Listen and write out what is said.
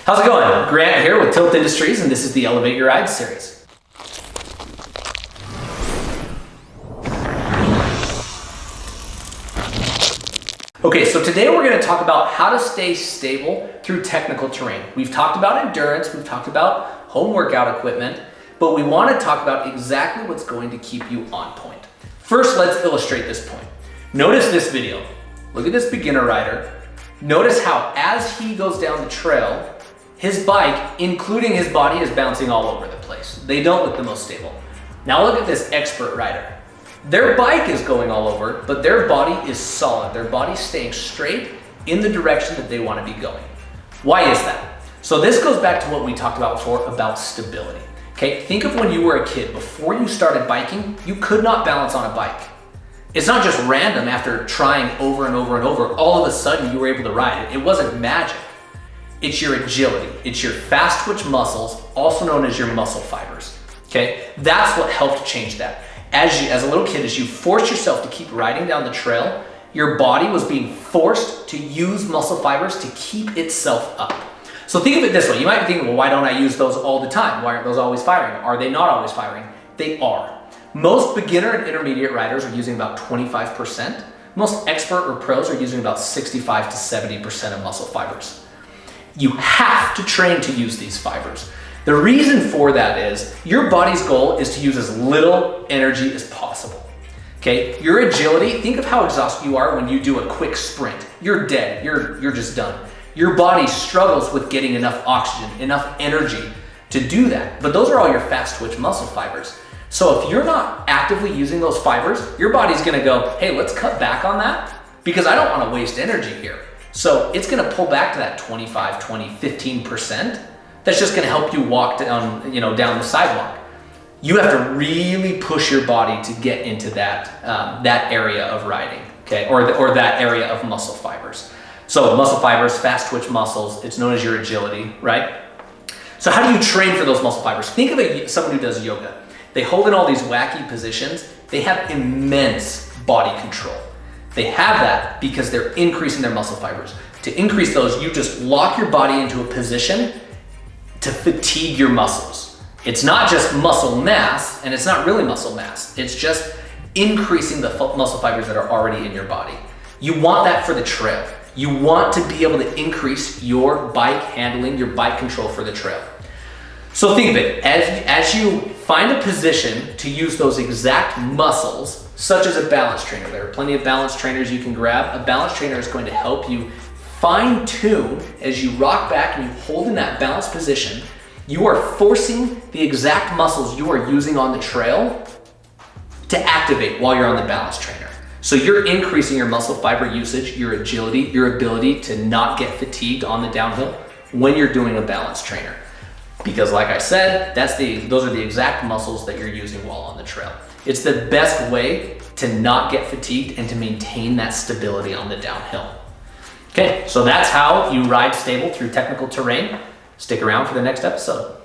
How's it going? Grant here with Tilt Industries, and this is the Elevate Your Ride series. Okay, so today we're going to talk about how to stay stable through technical terrain. We've talked about endurance, we've talked about home workout equipment, but we want to talk about exactly what's going to keep you on point. First, let's illustrate this point. Notice this video. Look at this beginner rider. Notice how as he goes down the trail, his bike, including his body, is bouncing all over the place. They don't look the most stable. Now look at this expert rider. Their bike is going all over, but their body is solid. Their body's staying straight in the direction that they want to be going. Why is that? So this goes back to what we talked about before about stability. Okay, think of when you were a kid. Before you started biking, you could not balance on a bike. It's not just random after trying over and over and over, all of a sudden you were able to ride it. It wasn't magic. It's your agility. It's your fast twitch muscles, also known as your muscle fibers. Okay, that's what helped change that. As a little kid, as you forced yourself to keep riding down the trail, your body was being forced to use muscle fibers to keep itself up. So think of it this way. You might be thinking, well, why don't I use those all the time? Why aren't those always firing? Are they not always firing? They are. Most beginner and intermediate riders are using about 25%. Most expert or pros are using about 65 to 70% of muscle fibers. You have to train to use these fibers. The reason for that is your body's goal is to use as little energy as possible. Okay, your agility, think of how exhausted you are when you do a quick sprint. You're dead, you're just done. Your body struggles with getting enough oxygen, enough energy to do that. But those are all your fast twitch muscle fibers. So if you're not actively using those fibers, your body's gonna go, hey, let's cut back on that because I don't wanna waste energy here. So it's gonna pull back to that 25, 20, 15%. That's just gonna help you walk down, down the sidewalk. You have to really push your body to get into that, that area of riding, okay? Or that area of muscle fibers. So muscle fibers, fast twitch muscles, it's known as your agility, right? So how do you train for those muscle fibers? Think of someone who does yoga. They hold in all these wacky positions. They have immense body control. They have that because they're increasing their muscle fibers. To increase those, you just lock your body into a position to fatigue your muscles. It's not just muscle mass, and it's not really muscle mass. It's just increasing the muscle fibers that are already in your body. You want that for the trail. You want to be able to increase your bike handling, your bike control for the trail. So think of it, as you find a position to use those exact muscles, such as a balance trainer. There are plenty of balance trainers you can grab. A balance trainer is going to help you fine tune as you rock back and you hold in that balanced position. You are forcing the exact muscles you are using on the trail to activate while you're on the balance trainer. So you're increasing your muscle fiber usage, your agility, your ability to not get fatigued on the downhill when you're doing a balance trainer. Because like I said, those are the exact muscles that you're using while on the trail. It's the best way to not get fatigued and to maintain that stability on the downhill. Okay, so that's how you ride stable through technical terrain. Stick around for the next episode.